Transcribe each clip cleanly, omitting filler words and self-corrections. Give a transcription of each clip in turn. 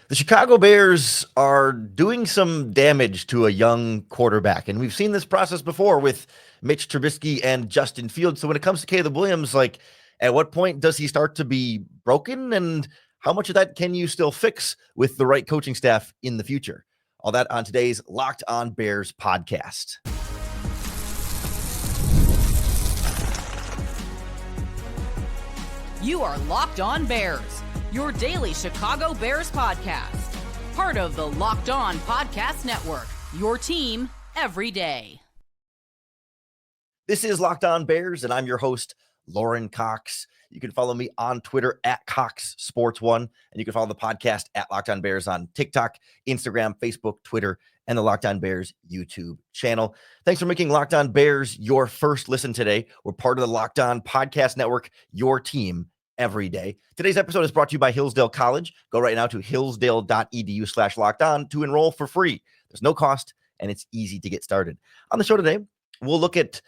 The Chicago Bears are doing some damage to a young quarterback, and we've seen this process before with Mitch Trubisky and Justin Fields. So when it comes to Caleb Williams, like at what point does he start to be broken, and how much of that can you still fix with the right coaching staff in the future? All that on today's Locked On Bears podcast. You are Locked On Bears, your daily Chicago Bears podcast. Part of the Locked On Podcast Network, your team every day. This is Locked On Bears, and I'm your host, Lauren Cox. You can follow me on Twitter at CoxSports1, and you can follow the podcast at Locked On Bears on TikTok, Instagram, Facebook, Twitter, and the Locked On Bears YouTube channel. Thanks for making Locked On Bears your first listen today. We're part of the Locked On Podcast Network, your team every day. Today's episode is brought to you by Hillsdale College. Go right now to hillsdale.edu/lockedon to enroll for free. There's no cost, and it's easy to get started. On the show today, we'll look at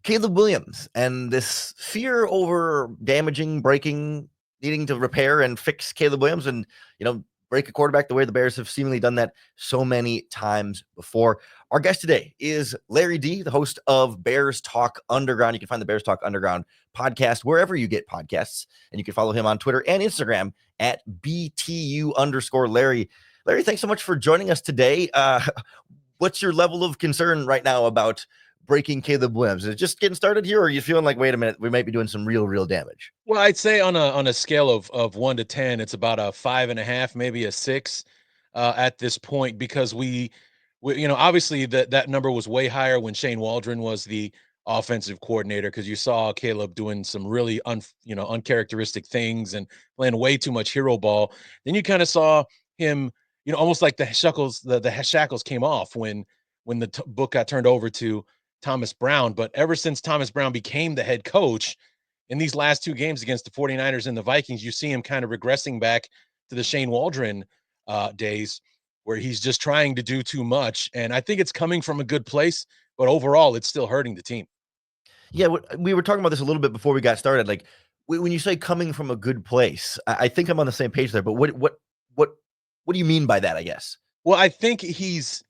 Caleb Williams and this fear over damaging, breaking, needing to repair and fix Caleb Williams and, break a quarterback the way the Bears have seemingly done that so many times before. Our guest today is Larry D, the host of Bears Talk Underground. You can find the Bears Talk Underground podcast wherever you get podcasts, and you can follow him on Twitter and Instagram at BTU_Larry. Larry, thanks so much for joining us today. What's your level of concern right now about breaking Caleb Williams? Is it just getting started here, or are you feeling like, wait a minute, we might be doing some real damage? Well, I'd say on a scale of 1 to 10, it's about a 5.5, maybe a 6 at this point, because we obviously that number was way higher when Shane Waldron was the offensive coordinator, because you saw Caleb doing some really uncharacteristic things and playing way too much hero ball. Then you kind of saw him, almost like the shackles came off when the book got turned over to Thomas Brown. But ever since Thomas Brown became the head coach in these last two games against the 49ers and the Vikings, you see him kind of regressing back to the Shane Waldron days, where he's just trying to do too much. And I think it's coming from a good place, but overall it's still hurting the team. Yeah, we were talking about this a little bit before we got started. Like, when you say coming from a good place, I think I'm on the same page there. But what do you mean by that, I guess? Well, I think he's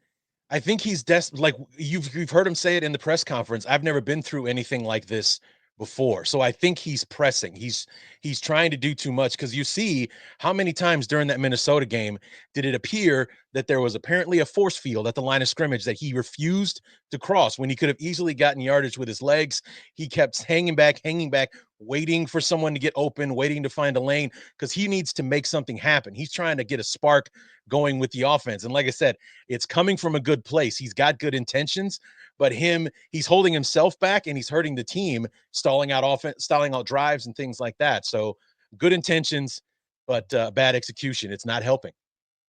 like you've heard him say it in the press conference. I've never been through anything like this before. So I think he's pressing. He's trying to do too much, because you see how many times during that Minnesota game did it appear that there was apparently a force field at the line of scrimmage that he refused to cross when he could have easily gotten yardage with his legs. He kept hanging back, waiting for someone to get open, waiting to find a lane, because he needs to make something happen. He's trying to get a spark going with the offense. And like I said, it's coming from a good place. He's got good intentions, but he's holding himself back, and he's hurting the team, stalling out drives and things like that. So good intentions, but bad execution. It's not helping.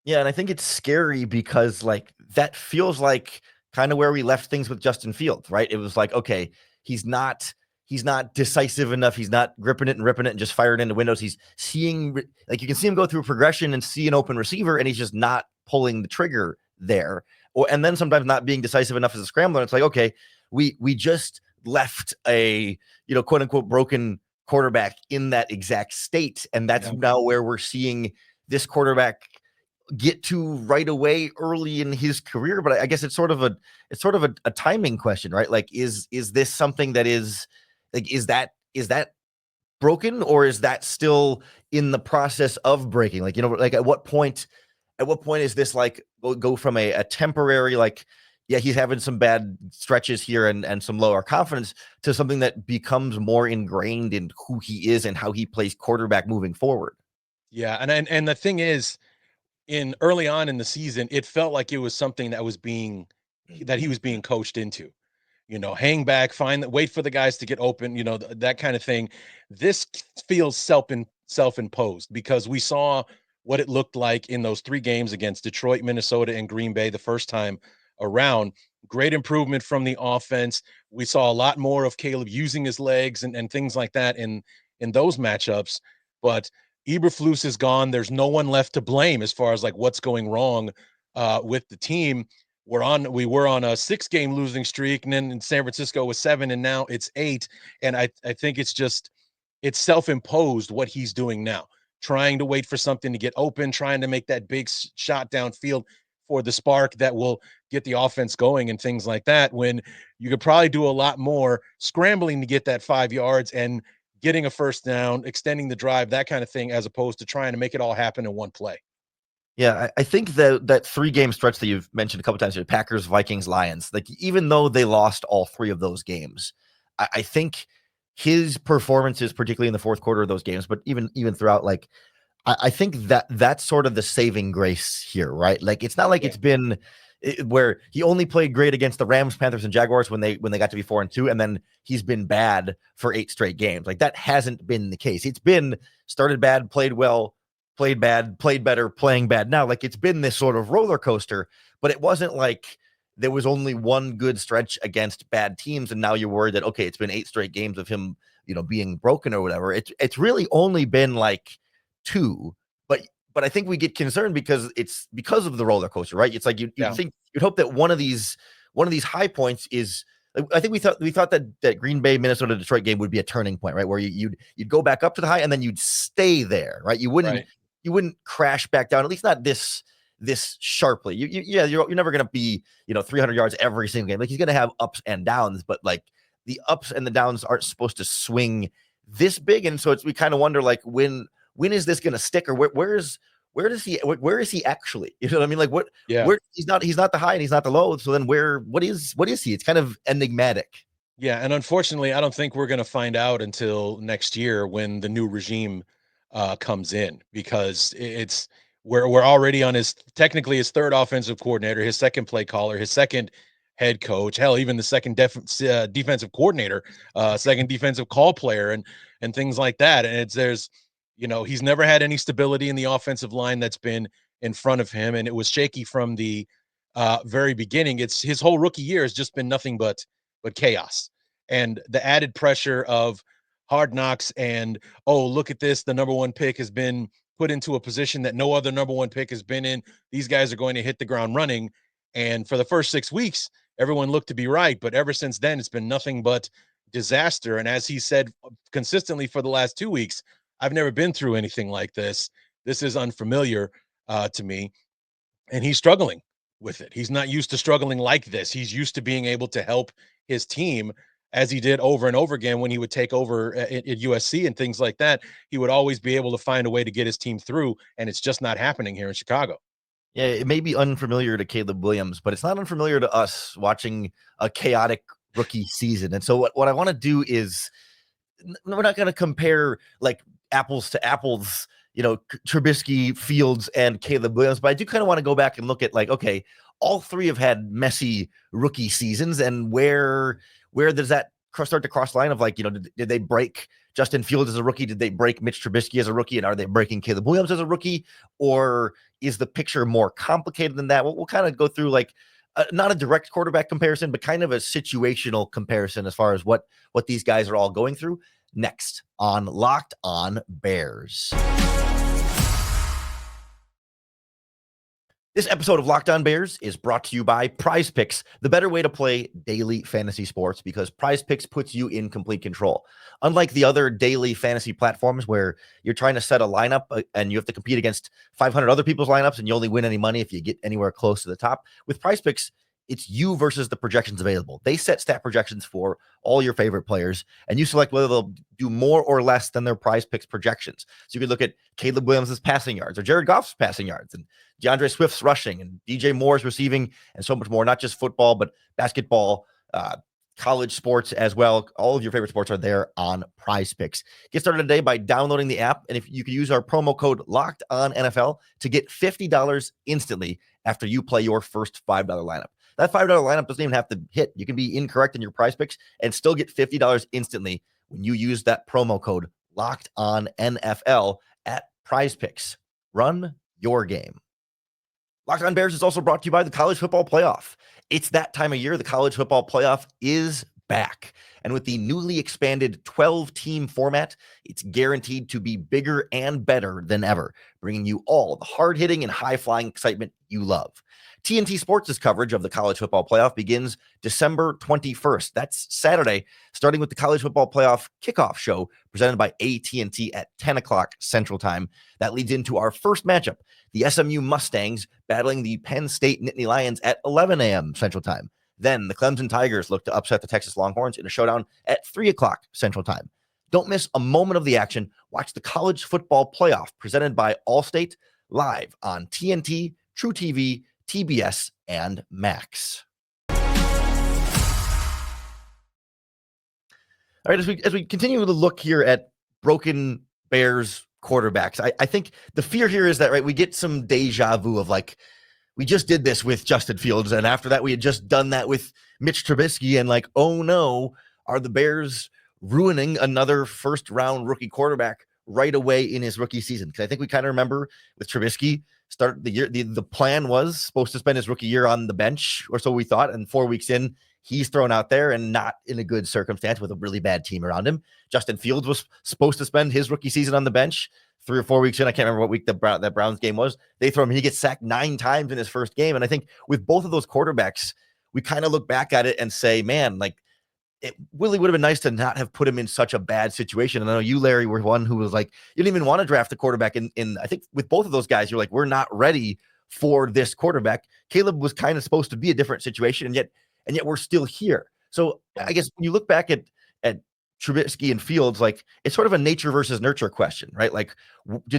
Yeah, and I think it's scary because, like, that feels like kind of where we left things with Justin Fields, right? It was like, okay, he's not decisive enough. He's not gripping it and ripping it and just firing into windows. He's seeing, like, you can see him go through progression and see an open receiver, and he's just not pulling the trigger there. And then sometimes not being decisive enough as a scrambler. It's like, okay, we just left a, quote unquote, broken quarterback in that exact state. And that's now where we're seeing this quarterback get to right away early in his career. But I guess it's sort of a timing question, right? Like, is this something that is like, is that broken, or is that still in the process of breaking? Like, like at what point is this like go from a temporary, like, yeah, he's having some bad stretches here and some lower confidence, to something that becomes more ingrained in who he is and how he plays quarterback moving forward? Yeah. And the thing is, in early on in the season, it felt like it was something that he was being coached into, hang back, wait for the guys to get open, that kind of thing. This feels self-imposed, because we saw what it looked like in those 3 games against Detroit, Minnesota, and Green Bay the first time around. Great improvement from the offense. We saw a lot more of Caleb using his legs and things like that in those matchups. But Eberflus is gone. There's no one left to blame as far as like what's going wrong with the team. We were on a 6-game losing streak, and then in San Francisco was 7, and now it's 8. And I think it's self-imposed what he's doing now. trying to wait for something to get open, trying to make that big shot downfield for the spark that will get the offense going and things like that, when you could probably do a lot more scrambling to get that 5 yards and getting a first down, extending the drive, that kind of thing, as opposed to trying to make it all happen in one play. Yeah, I think that 3-game stretch that you've mentioned a couple times here, Packers, Vikings, Lions, like even though they lost all 3 of those games, I think his performances, particularly in the fourth quarter of those games, but even throughout, like I think that's sort of the saving grace here, right? Like it's not like it's been where he only played great against the Rams, Panthers, and Jaguars when they got to be 4-2, and then he's been bad for 8 straight games. Like that hasn't been the case. It's been started bad, played well, played bad, played better, playing bad. Now, like it's been this sort of roller coaster, but it wasn't like there was only one good stretch against bad teams, and now you're worried that okay, it's been 8 straight games of him, being broken or whatever. It's really only been like 2, but I think we get concerned because it's because of the roller coaster, right? It's like you'd think you'd hope that one of these high points is. I think we thought that Green Bay, Minnesota, Detroit game would be a turning point, right? Where you'd go back up to the high and then you'd stay there, right? You wouldn't crash back down, at least not this sharply. You're never going to be 300 yards every single game. Like he's going to have ups and downs, but like the ups and the downs aren't supposed to swing this big, and so we kind of wonder like when is this going to stick, or where is he actually? You know what I mean? Like where he's not the high and he's not the low. So then what is he? It's kind of enigmatic. Yeah, and unfortunately, I don't think we're going to find out until next year when the new regime comes in, because we're already on technically his 3rd offensive coordinator, his 2nd play caller, his 2nd head coach, hell, even the 2nd defensive coordinator, 2nd defensive call player, and things like that. And he's never had any stability in the offensive line that's been in front of him, and it was shaky from the very beginning. It's his whole rookie year has just been nothing but chaos, and the added pressure of Hard Knocks and, oh, look at this, the number 1 pick has been put into a position that no other number 1 pick has been in. These guys are going to hit the ground running. And for the first 6 weeks, everyone looked to be right, but ever since then, it's been nothing but disaster. And as he said consistently for the last 2 weeks, I've never been through anything like this. This is unfamiliar to me. And he's struggling with it. He's not used to struggling like this. He's used to being able to help his team, as he did over and over again when he would take over at USC and things like that. He would always be able to find a way to get his team through, and it's just not happening here in Chicago. Yeah, it may be unfamiliar to Caleb Williams, but it's not unfamiliar to us watching a chaotic rookie season. And so what I want to do is we're not going to compare like apples to apples, Trubisky, Fields, and Caleb Williams, but I do kind of want to go back and look at like, okay, all 3 have had messy rookie seasons, and where does that start to cross line of like, did they break Justin Fields as a rookie? Did they break Mitch Trubisky as a rookie? And are they breaking Caleb Williams as a rookie? Or is the picture more complicated than that? We'll kind of go through like not a direct quarterback comparison, but kind of a situational comparison as far as what these guys are all going through next on Locked On Bears. This episode of Locked On Bears is brought to you by PrizePicks, the better way to play daily fantasy sports, because PrizePicks puts you in complete control. Unlike the other daily fantasy platforms where you're trying to set a lineup and you have to compete against 500 other people's lineups and you only win any money if you get anywhere close to the top, with PrizePicks, it's you versus the projections available. They set stat projections for all your favorite players, and you select whether they'll do more or less than their PrizePicks projections. So you could look at Caleb Williams' passing yards or Jared Goff's passing yards and DeAndre Swift's rushing and DJ Moore's receiving and so much more, not just football, but basketball, college sports as well. All of your favorite sports are there on PrizePicks. Get started today by downloading the app, and if you can use our promo code LOCKEDONNFL to get $50 instantly after you play your first $5 lineup. That $5 lineup doesn't even have to hit. You can be incorrect in your PrizePicks and still get $50 instantly when you use that promo code LOCKEDONNFL at PrizePicks. Run your game. Locked On Bears is also brought to you by the College Football Playoff. It's that time of year. The College Football Playoff is back. And with the newly expanded 12-team format, it's guaranteed to be bigger and better than ever, bringing you all the hard-hitting and high-flying excitement you love. TNT Sports' coverage of the college football playoff begins December 21st. That's Saturday, starting with the college football playoff kickoff show presented by AT&T at 10 o'clock Central Time. That leads into our first matchup, the SMU Mustangs battling the Penn State Nittany Lions at 11 a.m. Central Time. Then the Clemson Tigers look to upset the Texas Longhorns in a showdown at 3 o'clock Central Time. Don't miss a moment of the action. Watch the college football playoff presented by Allstate live on TNT, True TV, TBS, and Max. All right, as we continue to look here at broken Bears quarterbacks, I think the fear here is that, right, we get some deja vu of like, we just did this with Justin Fields, and after that, we had just done that with Mitch Trubisky, and like, oh no, are the Bears ruining another first-round rookie quarterback right away in his rookie season? Because I think we kind of remember with Trubisky, start the year, the plan was supposed to spend his rookie year on the bench, or so we thought, and 4 weeks in, he's thrown out there and not in a good circumstance with a really bad team around him. Justin Fields was supposed to spend his rookie season on the bench. 3 or 4 weeks in, I can't remember what week that Browns game was. They throw him, he gets sacked 9 times in his first game. And I think with both of those quarterbacks, we kind of look back at it and say, man, like, it really would have been nice to not have put him in such a bad situation. And I know you, Larry, were one who was like, you didn't even want to draft the quarterback in I think with both of those guys, you're like, we're not ready for this quarterback. Caleb was kind of supposed to be a different situation, and yet we're still here. So I guess when you look back at Trubisky and Fields, like, it's sort of a nature versus nurture question, right? Like,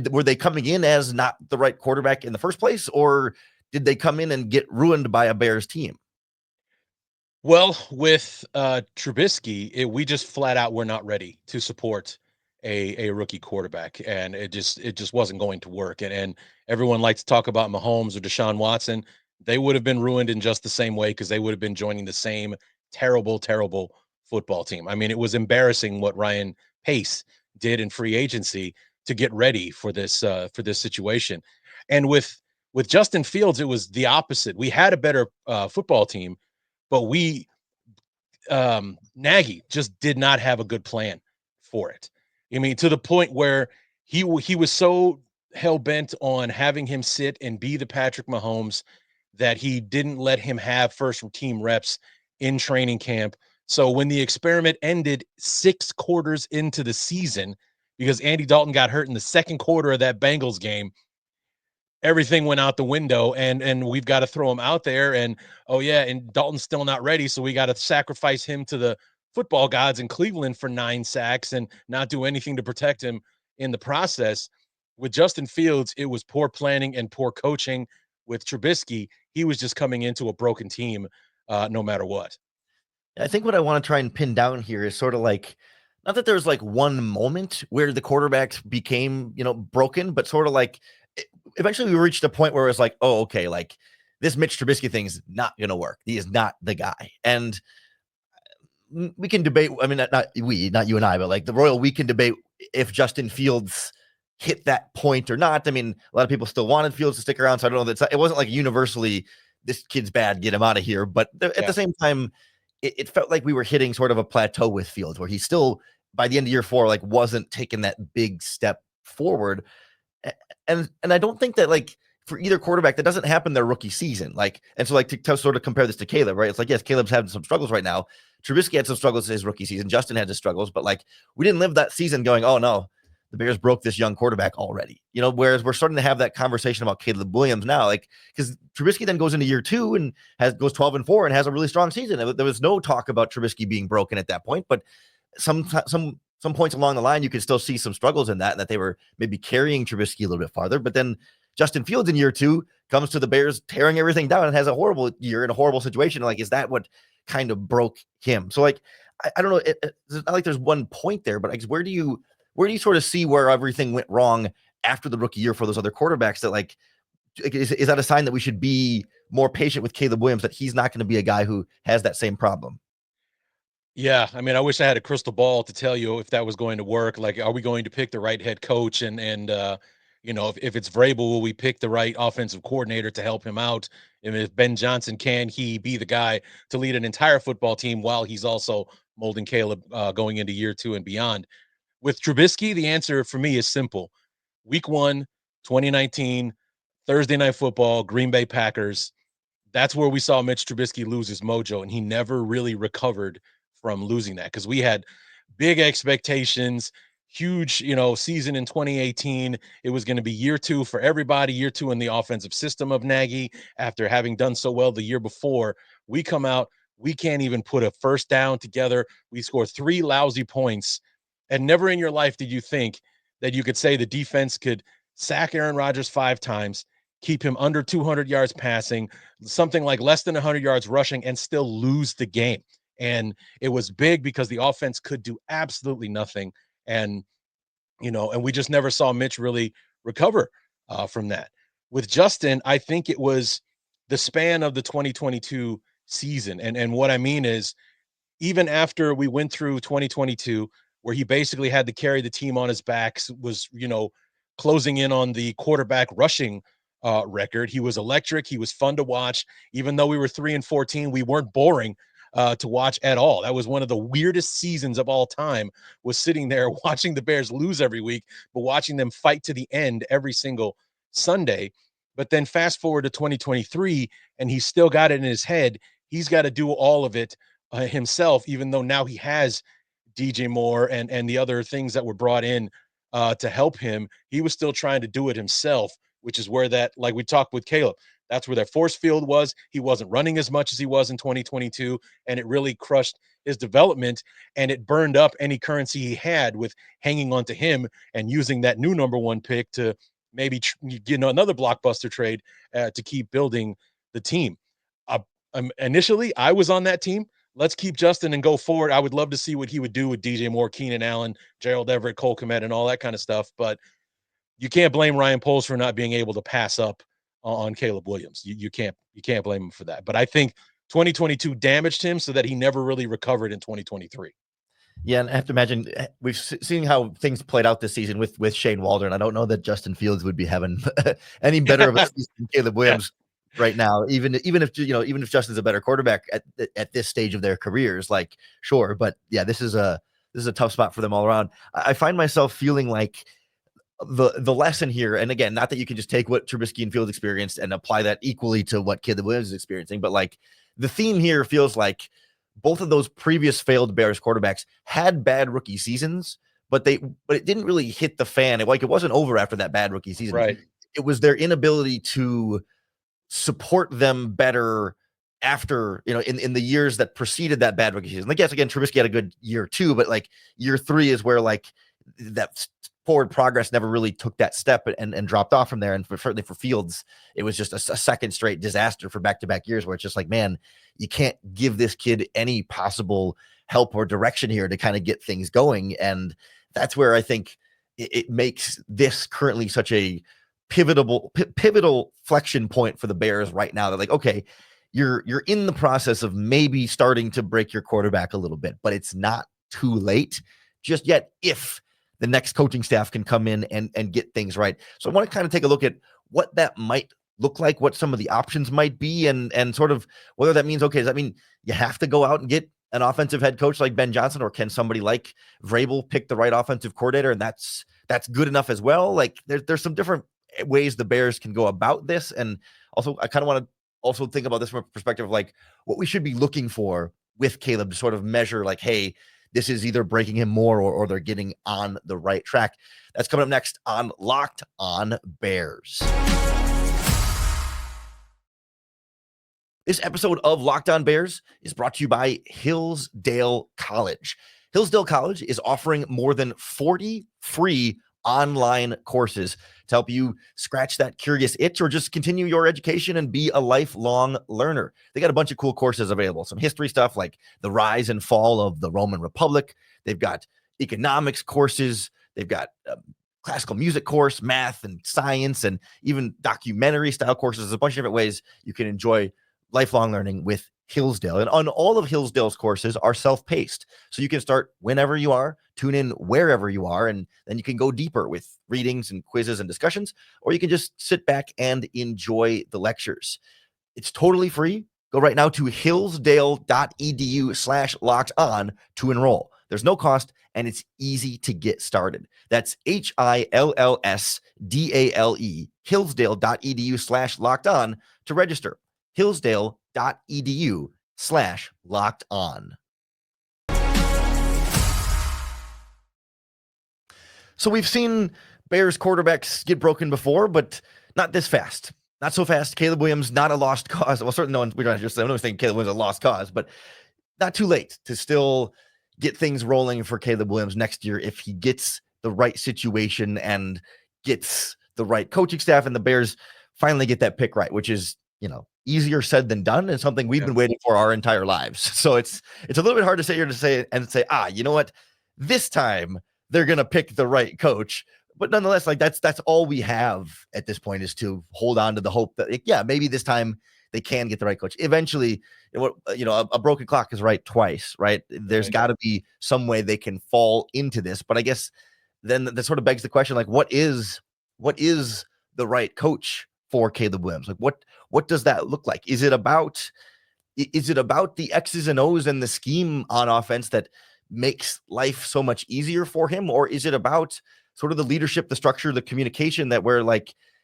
were they coming in as not the right quarterback in the first place, or did they come in and get ruined by a Bears team? Well, with Trubisky, we just flat out were not ready to support a rookie quarterback, and it just wasn't going to work. And everyone likes to talk about Mahomes or Deshaun Watson. They would have been ruined in just the same way, because they would have been joining the same terrible football team. I mean, it was embarrassing what Ryan Pace did in free agency to get ready for this situation. And with Justin Fields, it was the opposite. We had a better football team, but Nagy just did not have a good plan for it. I mean, to the point where he was so hell-bent on having him sit and be the Patrick Mahomes that he didn't let him have first team reps in training camp. So when the experiment ended 6 quarters into the season, because Andy Dalton got hurt in the second quarter of that Bengals game, everything went out the window, and we've got to throw him out there. And oh yeah, and Dalton's still not ready, so we got to sacrifice him to the football gods in Cleveland for 9 sacks and not do anything to protect him in the process. With Justin Fields, it was poor planning and poor coaching. With Trubisky, he was just coming into a broken team, no matter what. I think what I want to try and pin down here is sort of like, not that there's like one moment where the quarterbacks became, broken, but sort of like eventually we reached a point where it was like, oh, okay, like this Mitch Trubisky thing is not going to work. He is not the guy. And we can debate. I mean, not you and I, but like the Royal, we can debate if Justin Fields hit that point or not. I mean, a lot of people still wanted Fields to stick around. So I don't know that it wasn't like universally this kid's bad, get him out of here. But at the same time, it felt like we were hitting sort of a plateau with Fields where he still, by the end of year 4, like wasn't taking that big step forward. And I don't think that, like, for either quarterback, that doesn't happen their rookie season. Like, and so like to sort of compare this to Caleb, right? It's like, yes, Caleb's having some struggles right now. Trubisky had some struggles in his rookie season. Justin had his struggles, but like we didn't live that season going, oh no, the Bears broke this young quarterback already. Whereas we're starting to have that conversation about Caleb Williams now, like, because Trubisky then goes into year 2 and goes 12-4 and has a really strong season. There was no talk about Trubisky being broken at that point, but some points along the line, you could still see some struggles in that they were maybe carrying Trubisky a little bit farther. But then Justin Fields in year 2 comes to the Bears tearing everything down and has a horrible year in a horrible situation. Like, is that what kind of broke him? So like, I don't know. It's not like there's one point there, but I guess where do you sort of see where everything went wrong after the rookie year for those other quarterbacks? That like, is that a sign that we should be more patient with Caleb Williams, that he's not going to be a guy who has that same problem? Yeah, I mean, I wish I had a crystal ball to tell you if that was going to work. Like, are we going to pick the right head coach and if it's Vrabel, will we pick the right offensive coordinator to help him out? And if Ben Johnson, can he be the guy to lead an entire football team while he's also molding Caleb going into year 2 and beyond? With Trubisky, the answer for me is simple. Week 1, 2019, Thursday Night Football, Green Bay Packers. That's where we saw Mitch Trubisky lose his mojo, and he never really recovered from losing that because we had big expectations, huge, season in 2018. It was going to be year 2 for everybody, year 2 in the offensive system of Nagy after having done so well the year before. We come out, we can't even put a first down together. We score 3 lousy points, and never in your life did you think that you could say the defense could sack Aaron Rodgers 5 times, keep him under 200 yards passing, something like less than 100 yards rushing, and still lose the game. And it was big because the offense could do absolutely nothing. And, and we just never saw Mitch really recover from that. With Justin, I think it was the span of the 2022 season. And what I mean is, even after we went through 2022, where he basically had to carry the team on his backs, was, closing in on the quarterback rushing record. He was electric. He was fun to watch. Even though we were 3-14, we weren't boring to watch at all. That was one of the weirdest seasons of all time, was sitting there watching the Bears lose every week, but watching them fight to the end every single Sunday. But then fast forward to 2023, and he's still got it in his head. He's got to do all of it himself, even though now he has DJ Moore and the other things that were brought in to help him. He was still trying to do it himself, which is where that, like we talked with Caleb, that's where that force field was. He wasn't running as much as he was in 2022, and it really crushed his development, and it burned up any currency he had with hanging on to him and using that new number 1 pick to maybe get another blockbuster trade to keep building the team. Initially, I was on that team. Let's keep Justin and go forward. I would love to see what he would do with DJ Moore, Keenan Allen, Gerald Everett, Cole Kmet, and all that kind of stuff. But you can't blame Ryan Poles for not being able to pass up on Caleb Williams. You can't blame him for that. But I think 2022 damaged him so that he never really recovered in 2023. Yeah, and I have to imagine we've seen how things played out this season with Shane Waldron. I don't know that Justin Fields would be having any better of a season than Caleb Williams right now. Even if Justin's a better quarterback at this stage of their careers, like sure, but yeah, this is a tough spot for them all around. I find myself feeling like the lesson here, and again, not that you can just take what Trubisky and Fields experienced and apply that equally to what Caleb Williams is experiencing, but like the theme here feels like both of those previous failed Bears quarterbacks had bad rookie seasons, but it didn't really hit the fan. It wasn't over after that bad rookie season. Right. It was their inability to support them better after, in the years that preceded that bad rookie season. Like, yes, again, Trubisky had a good year 2, but like year 3 is where like that forward progress never really took that step and dropped off from there. And certainly for Fields, it was just a second straight disaster for back-to-back years where it's just like, man, you can't give this kid any possible help or direction here to kind of get things going. And that's where I think it makes this currently such a pivotal flexion point for the Bears right now. They're like, okay, you're in the process of maybe starting to break your quarterback a little bit, but it's not too late just yet if the next coaching staff can come in and get things right. So I want to kind of take a look at what that might look like, what some of the options might be, and sort of whether that means, okay, does that mean you have to go out and get an offensive head coach like Ben Johnson, or can somebody like Vrabel pick the right offensive coordinator and that's good enough as well? Like there's some different ways the Bears can go about this. And also I kind of want to also think about this from a perspective of like what we should be looking for with Caleb to sort of measure like, hey, this is either breaking him more or they're getting on the right track. That's coming up next on Locked On Bears. This episode of Locked On Bears is brought to you by Hillsdale College. Hillsdale College is offering more than 40 free online courses to help you scratch that curious itch or just continue your education and be a lifelong learner. They got a bunch of cool courses available. Some history stuff like the rise and fall of the Roman Republic. They've got economics courses. They've got classical music course, math and science, and even documentary style courses. There's a bunch of different ways you can enjoy lifelong learning with Hillsdale. And on all of Hillsdale's courses are self-paced. So you can start whenever you are, tune in wherever you are, and then you can go deeper with readings and quizzes and discussions, or you can just sit back and enjoy the lectures. It's totally free. Go right now to hillsdale.edu/locked on to enroll. There's no cost and it's easy to get started. That's HILLSDALE, hillsdale.edu/locked on to register. Hillsdale.edu/locked on. So we've seen Bears quarterbacks get broken before, but not this fast. Not so fast. Caleb Williams, not a lost cause. Well, certainly no one, we don't just, no one's saying Caleb Williams is a lost cause, but not too late to still get things rolling for Caleb Williams next year if he gets the right situation and gets the right coaching staff, and the Bears finally get that pick right, which is, easier said than done, and something we've been waiting for our entire lives. So it's a little bit hard to sit here to say, you know what, this time they're going to pick the right coach. But nonetheless, that's all we have at this point, is to hold on to the hope that, maybe this time they can get the right coach. Eventually, a broken clock is right twice, right? There's got to be some way they can fall into this. But I guess then that sort of begs the question, what is the right coach for Caleb Williams? What does that look like? Is it about the X's and O's and the scheme on offense that makes life so much easier for him? Or is it about sort of the leadership, the structure, the communication, that where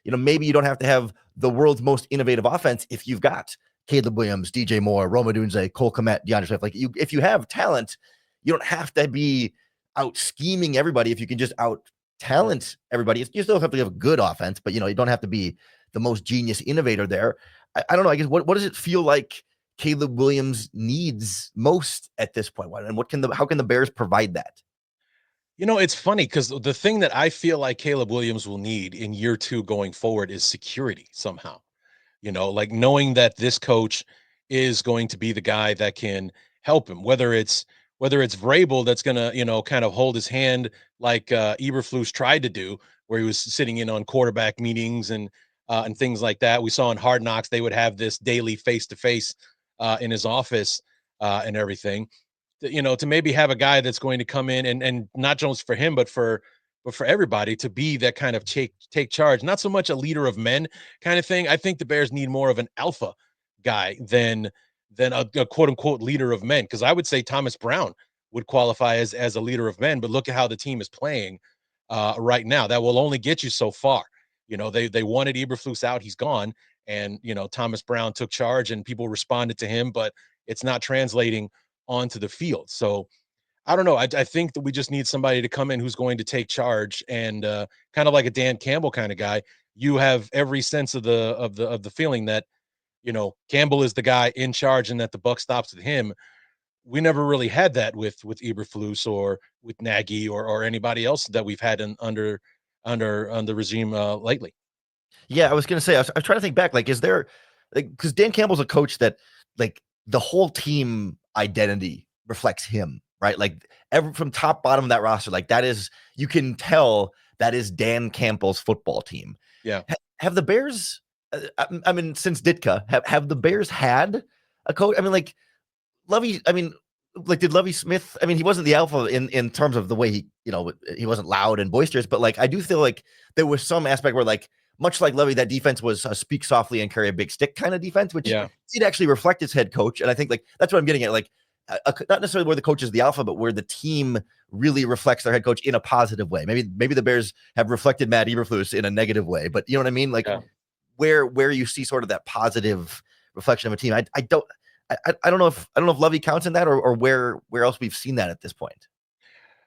maybe you don't have to have the world's most innovative offense if you've got Caleb Williams, DJ Moore, Rome Odunze, Cole Kmet, DeAndre Swift. If you have talent, you don't have to be out scheming everybody. If you can just out talent everybody, you still have to have a good offense, but you don't have to be the most genius innovator there. I don't know. I guess what does it feel like Caleb Williams needs most at this point? And how can the Bears provide that? It's funny because the thing that I feel like Caleb Williams will need in year 2 going forward is security somehow. Knowing that this coach is going to be the guy that can help him, whether it's Vrabel that's going to, kind of hold his hand like Eberflus tried to do, where he was sitting in on quarterback meetings and things like that. We saw in Hard Knocks, they would have this daily face-to-face in his office and everything. To maybe have a guy that's going to come in and not just for him, but for everybody, to be that kind of take charge, not so much a leader of men kind of thing. I think the Bears need more of an alpha guy than a quote unquote leader of men. Cause I would say Thomas Brown would qualify as a leader of men, but look at how the team is playing right now. That will only get you so far. They wanted Eberflus out, he's gone. And, Thomas Brown took charge and people responded to him, but it's not translating onto the field. So I don't know. I think that we just need somebody to come in who's going to take charge and kind of like a Dan Campbell kind of guy. You have every sense of the feeling that, Campbell is the guy in charge and that the buck stops with him. We never really had that with Eberflus or with Nagy or anybody else that we've had under the regime lately. Yeah, I was going to say, I was trying to think back, is there, because Dan Campbell's a coach that the whole team identity reflects him, right? From top bottom of that roster, that is, you can tell that is Dan Campbell's football team. Yeah. Have the Bears, since Ditka, have the Bears had a coach? Lovey, did Lovey Smith, he wasn't the alpha in terms of the way he wasn't loud and boisterous, but I do feel like there was some aspect where much like Lovey, that defense was a speak softly and carry a big stick kind of defense, which did actually reflect his head coach. And I think that's what I'm getting at. Not necessarily where the coach is the alpha, but where the team really reflects their head coach in a positive way. Maybe the Bears have reflected Matt Eberflus in a negative way, but you know what I mean? Where you see sort of that positive reflection of a team. I don't know if Lovey counts in that or where else we've seen that at this point.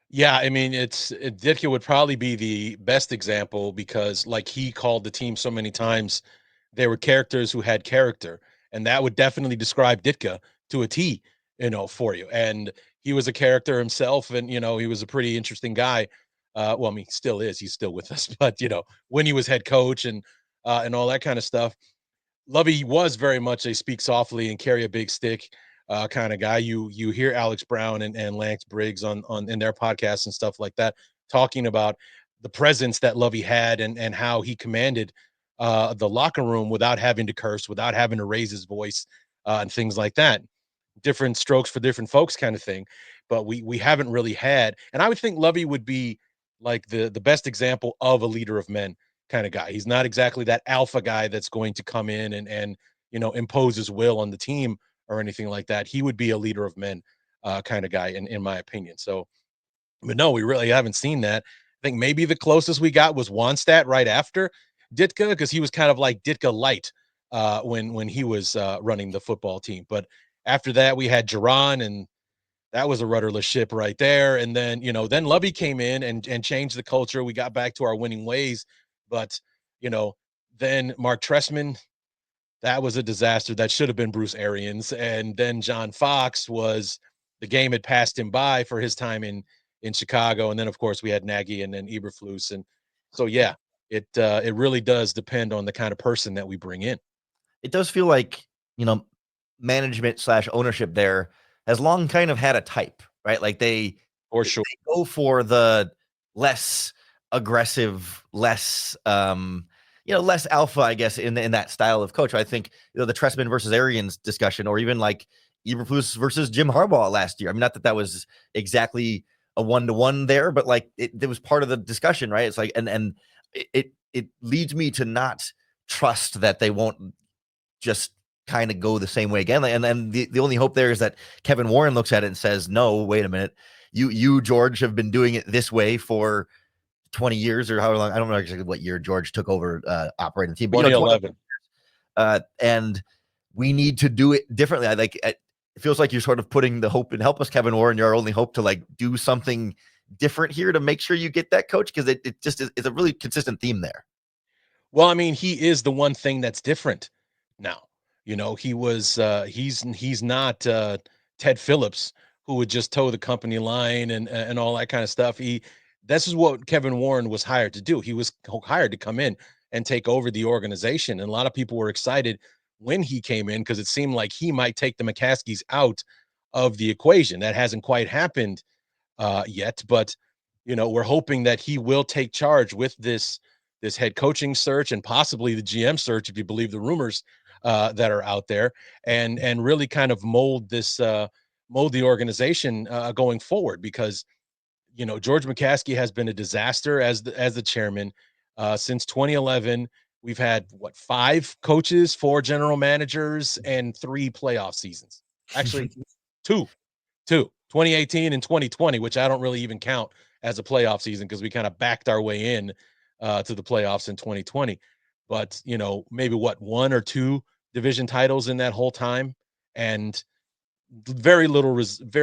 Yeah, Ditka would probably be the best example because he called the team so many times, there were characters who had character, and that would definitely describe Ditka to a T, for you. And he was a character himself, and he was a pretty interesting guy. Still is, he's still with us, but when he was head coach and all that kind of stuff, Lovey was very much a speak softly and carry a big stick kind of guy. You hear Alex Brown and Lance Briggs on in their podcasts and stuff like that, talking about the presence that Lovey had and how he commanded the locker room without having to curse, without having to raise his voice, and things like that. Different strokes for different folks, kind of thing. But we haven't really had, and I would think Lovey would be like the best example of a leader of men kind of guy. He's not exactly that alpha guy that's going to come in and impose his will on the team or anything like that. He would be a leader of men kind of guy in my opinion. So, but no, we really haven't seen that. I think maybe the closest we got was Wannstedt right after Ditka, because he was kind of like Ditka light when he was running the football team. But after that, we had Jerron, and that was a rudderless ship right there. And then, then Lovey came in and changed the culture. We got back to our winning ways. But, then Mark Trestman, that was a disaster. That should have been Bruce Arians. And then John Fox the game had passed him by for his time in Chicago. And then, of course, we had Nagy and then Eberflus. And so, yeah, it really does depend on the kind of person that we bring in. It does feel like, management / ownership there has long kind of had a type, right? Like they go for the less aggressive, less less alpha, I guess, in that style of coach. I think the Trestman versus Arians discussion, or even like Eberflus versus Jim Harbaugh last year. I mean, not that was exactly a 1-to-1 there, but like it was part of the discussion, right? It's like, and it leads me to not trust that they won't just kind of go the same way again. And then the only hope there is that Kevin Warren looks at it and says, no, wait a minute. You, George, have been doing it this way for 20 years or however long. I don't know exactly what year George took over operating the team, but 2011. And we need to do it differently. It feels like you're sort of putting the hope and help us, Kevin Warren, your only hope to like do something different here to make sure you get that coach. Cause it just is a really consistent theme there. Well, I mean, he is the one thing that's different now. He was he's not Ted Phillips, who would just toe the company line and all that kind of stuff. This is what Kevin Warren was hired to do. He was hired to come in and take over the organization. And a lot of people were excited when he came in because it seemed like he might take the McCaskies out of the equation. That hasn't quite happened yet, but we're hoping that he will take charge with this head coaching search and possibly the GM search, if you believe the rumors that are out there, and really kind of mold the organization going forward. Because George McCaskey has been a disaster as the chairman since 2011. We've had 5 coaches, 4 general managers, and 3 playoff seasons. Actually, two, 2018 and 2020, which I don't really even count as a playoff season because we kind of backed our way in to the playoffs in 2020. But maybe 1 or 2 division titles in that whole time, and very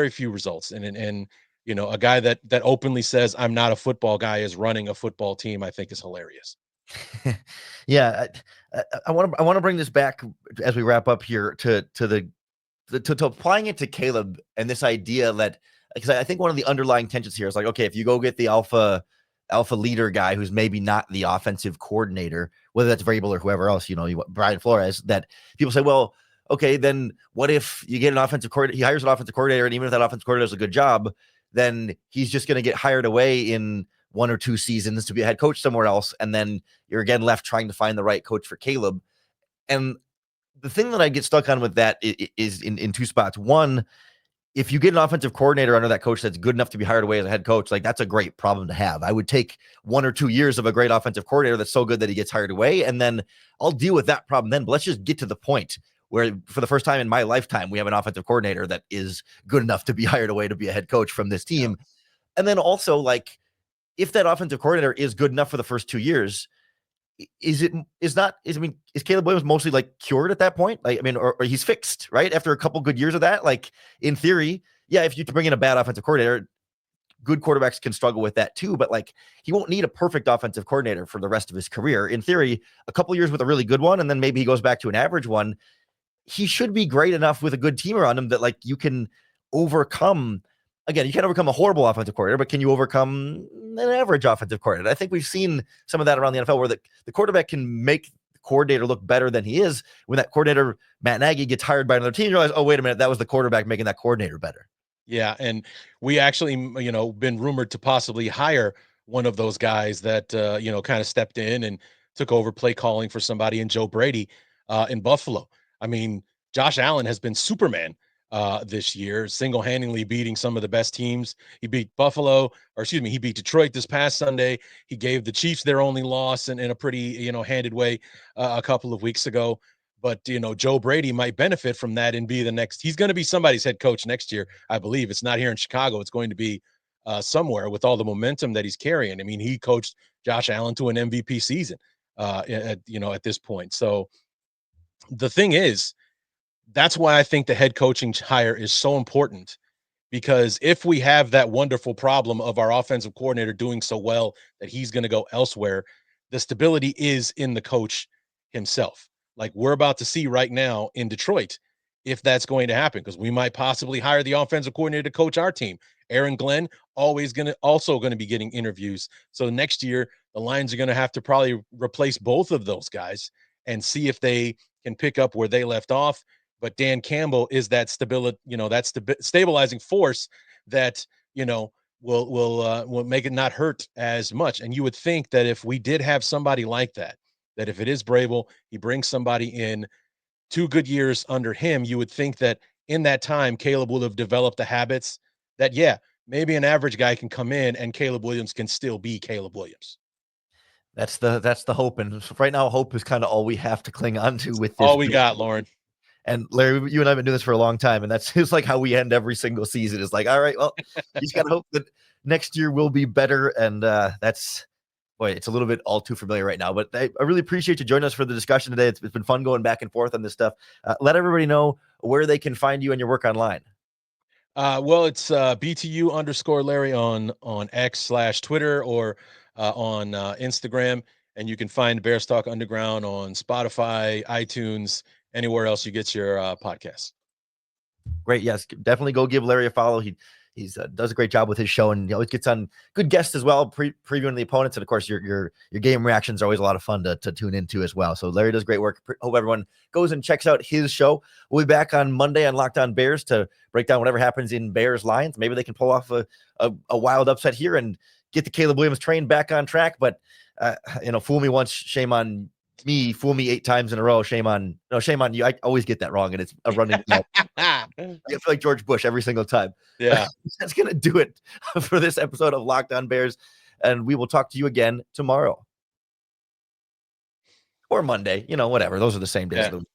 few results. And a guy that openly says I'm not a football guy is running a football team, I think is hilarious. Yeah, I want to bring this back as we wrap up here to applying it to Caleb and this idea that, because I think one of the underlying tensions here is like, okay, if you go get the alpha leader guy who's maybe not the offensive coordinator, whether that's Vrabel or whoever else, Brian Flores, that people say, well, okay, then what if you get an offensive coordinator, he hires an offensive coordinator, and even if that offensive coordinator does a good job, then he's just going to get hired away in 1 or 2 seasons to be a head coach somewhere else. And then you're again left trying to find the right coach for Caleb. And the thing that I get stuck on with that is in 2 spots. One, if you get an offensive coordinator under that coach that's good enough to be hired away as a head coach, like that's a great problem to have. I would take 1 or 2 years of a great offensive coordinator that's so good that he gets hired away, and then I'll deal with that problem then. But let's just get to the point where for the first time in my lifetime, we have an offensive coordinator that is good enough to be hired away to be a head coach from this team. Yeah. And then also, like, if that offensive coordinator is good enough for the first 2 years, is Caleb Williams mostly like cured at that point? Like, I mean, or he's fixed, right? After a couple good years of that, like in theory, yeah, if you bring in a bad offensive coordinator, good quarterbacks can struggle with that too, but like he won't need a perfect offensive coordinator for the rest of his career. In theory, a couple years with a really good one, and then maybe he goes back to an average one. He should be great enough with a good team around him that like you can overcome. Again, you can't overcome a horrible offensive coordinator, but can you overcome an average offensive coordinator? I think we've seen some of that around the NFL where the quarterback can make the coordinator look better than he is. When that coordinator, Matt Nagy, gets hired by another team, you realize, oh, wait a minute, that was the quarterback making that coordinator better. Yeah, and we actually, been rumored to possibly hire one of those guys that, kind of stepped in and took over play calling for somebody in Joe Brady in Buffalo. I mean, Josh Allen has been Superman this year, single-handedly beating some of the best teams. He beat he beat Detroit this past Sunday. He gave the Chiefs their only loss in a pretty, handed way a couple of weeks ago. But, Joe Brady might benefit from that and be he's going to be somebody's head coach next year, I believe. It's not here in Chicago. It's going to be somewhere with all the momentum that he's carrying. I mean, he coached Josh Allen to an MVP season, at this point. So the thing is, that's why I think the head coaching hire is so important, because if we have that wonderful problem of our offensive coordinator doing so well that he's going to go elsewhere, the stability is in the coach himself. Like we're about to see right now in Detroit, if that's going to happen, because we might possibly hire the offensive coordinator to coach our team. Aaron Glenn also going to be getting interviews. So next year, the Lions are going to have to probably replace both of those guys and see if they can pick up where they left off. But Dan Campbell is that stability, stabilizing force that, will make it not hurt as much. And you would think that if we did have somebody like that if it is Brable, he brings somebody in 2 good years under him, you would think that in that time, Caleb will have developed the habits that, maybe an average guy can come in and Caleb Williams can still be Caleb Williams. That's the hope. And right now, hope is kind of all we have to cling on to with this. All we got, Lauren. And Larry, you and I have been doing this for a long time, and that's just like how we end every single season. Is like, all right, well, you just got to hope that next year will be better. And it's a little bit all too familiar right now. But I really appreciate you joining us for the discussion today. It's been fun going back and forth on this stuff. Let everybody know where they can find you and your work online. Well, it's BTU_Larry on X/Twitter or on Instagram. And you can find Bears Talk Underground on Spotify, iTunes, anywhere else you get your podcasts. Great. Yes, definitely go give Larry a follow. He's does a great job with his show, and he always gets on good guests as well, previewing the opponents. And of course, your game reactions are always a lot of fun to tune into as well. So Larry does great work. Hope everyone goes and checks out his show. We'll be back on Monday on Locked On Bears to break down whatever happens in Bears Lions. Maybe they can pull off a wild upset here and get the Caleb Williams train back on track. But fool me once, shame on me. Fool me 8 times in a row, shame on you. I always get that wrong, and it's a running I feel like George Bush every single time. Yeah. That's gonna do it for this episode of Locked On Bears, and we will talk to you again tomorrow or Monday, whatever. Those are the same days of the week.